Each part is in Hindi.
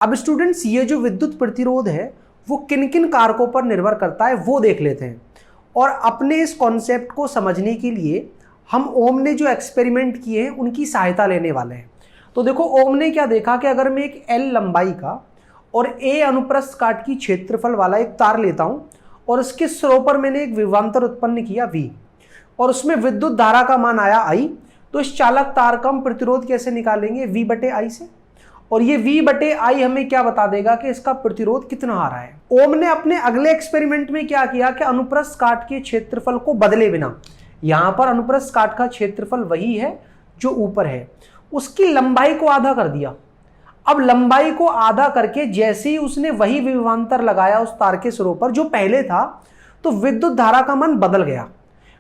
अब स्टूडेंट्स ये जो विद्युत प्रतिरोध है वो किन किन कारकों पर निर्भर करता है वो देख लेते हैं। और अपने इस कॉन्सेप्ट को समझने के लिए हम ओम ने जो एक्सपेरिमेंट किए हैं उनकी सहायता लेने वाले हैं। तो देखो ओम ने क्या देखा कि अगर मैं एक L लंबाई का और A अनुप्रस्थ काट की क्षेत्रफल वाला एक तार लेता हूं और उसके सिरों पर मैंने एक विभवांतर उत्पन्न किया V और उसमें विद्युत धारा का मान आया I, तो इस चालक तार का हम प्रतिरोध कैसे निकालेंगे V/I से। और ये V/I हमें क्या बता देगा कि इसका प्रतिरोध कितना आ रहा है। ओम ने अपने अगले एक्सपेरिमेंट में क्या किया कि अनुप्रस्थ काट के क्षेत्रफल को बदले बिना, यहां पर अनुप्रस्थ काट का क्षेत्रफल वही है जो ऊपर है, उसकी लंबाई को आधा कर दिया। अब लंबाई को आधा करके जैसे ही उसने वही विभवांतर लगाया उस तार के सिरों पर जो पहले था, तो विद्युत धारा का मान बदल गया।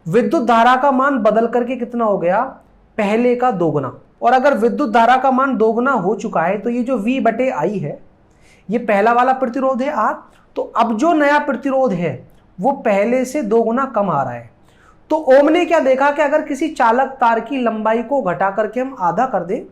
विद्युत धारा का मान बदल करके कितना हो गया, पहले का दोगुना। और अगर विद्युत धारा का मान दोगुना हो चुका है तो ये जो V/I है ये पहला वाला प्रतिरोध है R, तो अब जो नया प्रतिरोध है वो पहले से दोगुना कम आ रहा है। तो ओम ने क्या देखा कि अगर किसी चालक तार की लंबाई को घटा करके हम आधा कर दें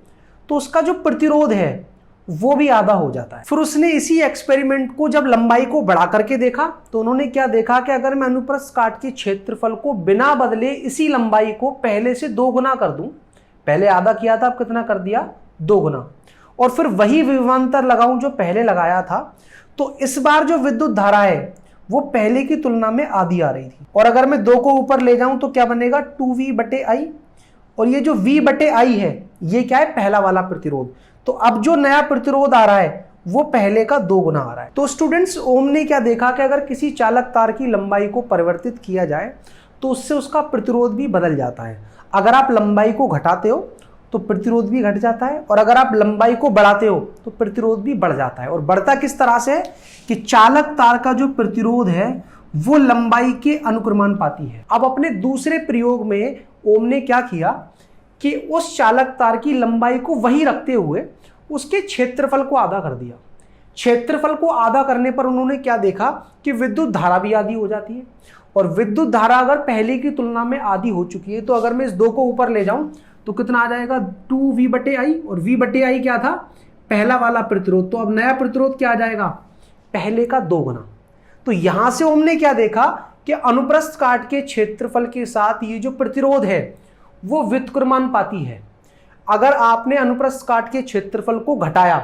तो उसका जो प्रतिरोध है वो भी आधा हो जाता है। फिर उसने इसी एक्सपेरिमेंट को जब लंबाई को बढ़ा करके देखा तो उन्होंने क्या देखा कि अगर मैं अनुप्रस्थ काट के क्षेत्रफल को बिना बदले इसी लंबाई को पहले से दोगुना कर दूं, पहले आधा किया था अब कितना कर दिया, दोगुना, और फिर वही विभवांतर लगाऊं जो पहले लगाया था, तो इस बार जो विद्युत धारा है वो पहले की तुलना में आधी आ रही थी। और अगर मैं 2 को ऊपर ले जाऊं तो क्या बनेगा, 2V/I, और ये जो V/I है ये क्या है, पहला वाला प्रतिरोध। तो अब जो नया प्रतिरोध आ रहा है वो पहले का दोगुना आ रहा है। तो स्टूडेंट्स ओम ने क्या देखा कि अगर किसी चालक तार की लंबाई को परिवर्तित किया जाए तो उससे उसका प्रतिरोध भी बदल जाता है। अगर आप लंबाई को घटाते हो तो प्रतिरोध भी घट जाता है, और अगर आप लंबाई को बढ़ाते हो तो प्रतिरोध भी बढ़ जाता है। और बढ़ता किस तरह से है कि चालक तार का जो प्रतिरोध है वो लंबाई के अनुक्रमानुपाती है। अब अपने दूसरे प्रयोग में ओम ने क्या किया कि उस चालक तार की लंबाई को वही रखते हुए उसके क्षेत्रफल को आधा कर दिया। क्षेत्रफल को आधा करने पर उन्होंने क्या देखा कि विद्युत धारा भी आधी हो जाती है। और विद्युत धारा अगर पहले की तुलना में आधी हो चुकी है तो अगर मैं इस 2 को ऊपर ले जाऊं तो कितना आ जाएगा, 2V/I, और V/I क्या था, पहला वाला प्रतिरोध। तो अब नया प्रतिरोध क्या आ जाएगा, पहले का दोगुना। तो यहां से हमने क्या देखा कि अनुप्रस्थ काट के क्षेत्रफल के साथ ये जो प्रतिरोध है वो व्युत्क्रमानुपाती है। अगर आपने अनुप्रस्थ काट के क्षेत्रफल को घटाया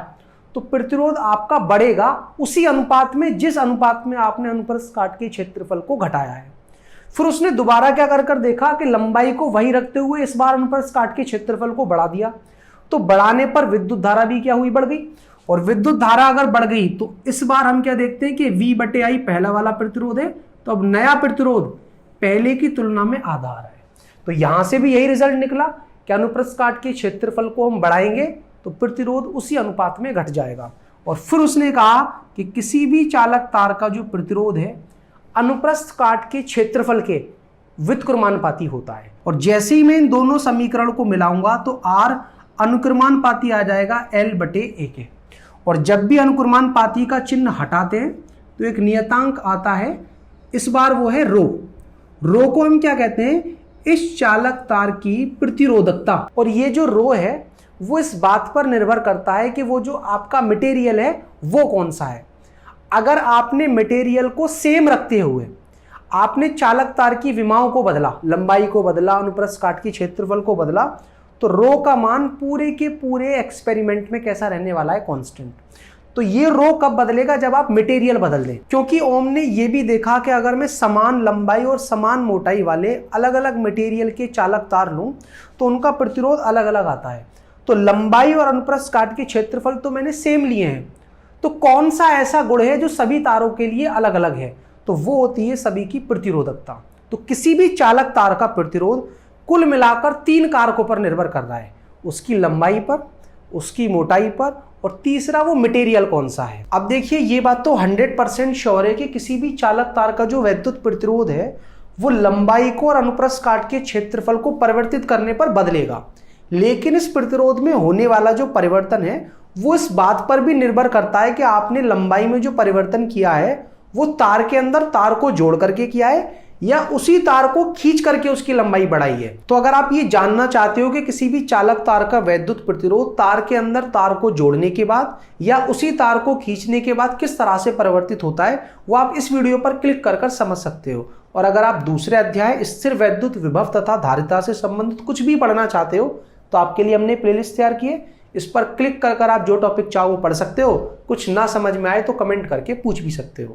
तो प्रतिरोध आपका बढ़ेगा उसी अनुपात में जिस अनुपात में आपने अनुप्रस्थ काट के क्षेत्रफल को घटाया है। फिर उसने दोबारा क्या कर देखा कि लंबाई को वही रखते हुए इस बार अनुप्रस्थ काट के क्षेत्रफल को बढ़ा दिया। तो बढ़ाने पर विद्युत धारा भी क्या हुई, बढ़ गई। और विद्युत धारा अगर बढ़ गई तो इस बार हम क्या देखते हैं कि V/I पहला वाला प्रतिरोध है, तो अब नया प्रतिरोध पहले की तुलना में आधा आ रहा है। तो यहां से भी यही रिजल्ट निकला कि अनुप्रस्थ काट के क्षेत्रफल को हम बढ़ाएंगे तो प्रतिरोध उसी अनुपात में घट जाएगा। और फिर उसने कहा कि किसी भी चालक तार का जो प्रतिरोध है अनुप्रस्थ काट के क्षेत्रफल के व्युत्क्रमानुपाती होता है। और जैसे ही मैं इन दोनों समीकरण को मिलाऊंगा तो R अनुक्रमानुपाती आ जाएगा L/A के। और जब भी अनुक्रमानुपाती का चिन्ह हटाते हैं तो एक नियतांक आता है, इस बार वो है रो। रो को हम क्या कहते हैं, इस चालक तार की प्रतिरोधकता। और ये जो रो है वो इस बात पर निर्भर करता है कि वो जो आपका मटेरियल है वो कौन सा है। अगर आपने मटेरियल को सेम रखते हुए आपने चालक तार की विमाओं को बदला, लंबाई को बदला, अनुप्रस्थ काट की क्षेत्रफल को बदला, तो रो का मान पूरे के पूरे एक्सपेरिमेंट में कैसा रहने वाला है, कांस्टेंट। तो ये रो कब बदलेगा, जब आप मटेरियल बदल दें। क्योंकि ओम ने ये भी देखा कि अगर मैं समान लंबाई और समान मोटाई वाले अलग अलग मटेरियल के चालक तार लूं तो उनका प्रतिरोध अलग अलग आता है। तो लंबाई और अनुप्रस्थ काट के क्षेत्रफल तो मैंने सेम लिए हैं, तो कौन सा ऐसा गुण है जो सभी तारों के लिए अलग अलग है, तो वो होती है सभी की प्रतिरोधकता। तो किसी भी चालक तार का प्रतिरोध कुल मिलाकर 3 कारकों पर निर्भर कर रहा है, उसकी लंबाई पर, उसकी मोटाई पर, और तीसरा वो मटेरियल कौन सा है। अब देखिए ये बात तो 100% श्योर है कि किसी भी चालक तार का जो वैद्युत प्रतिरोध है वो लंबाई को और अनुप्रस्थ काट के क्षेत्रफल को परिवर्तित करने पर बदलेगा। लेकिन इस प्रतिरोध में होने वाला जो परिवर्तन है वो इस बात पर भी निर्भर करता है कि आपने लंबाई में जो परिवर्तन किया है वो तार के अंदर तार को जोड़ करके किया है या उसी तार को खींच करके उसकी लंबाई बढ़ाई है। तो अगर आप ये जानना चाहते हो कि किसी भी चालक तार का वैद्युत प्रतिरोध तार के अंदर तार को जोड़ने के बाद या उसी तार को खींचने के बाद किस तरह से परिवर्तित होता है, वो आप इस वीडियो पर क्लिक कर समझ सकते हो। और अगर आप दूसरे अध्याय स्थिर वैद्युत विभव तथा धारिता से संबंधित कुछ भी पढ़ना चाहते हो तो आपके लिए हमने प्लेलिस्ट तैयार की है। इस पर क्लिक कर आप जो टॉपिक चाहो वो पढ़ सकते हो। कुछ ना समझ में आए तो कमेंट करके पूछ भी सकते हो।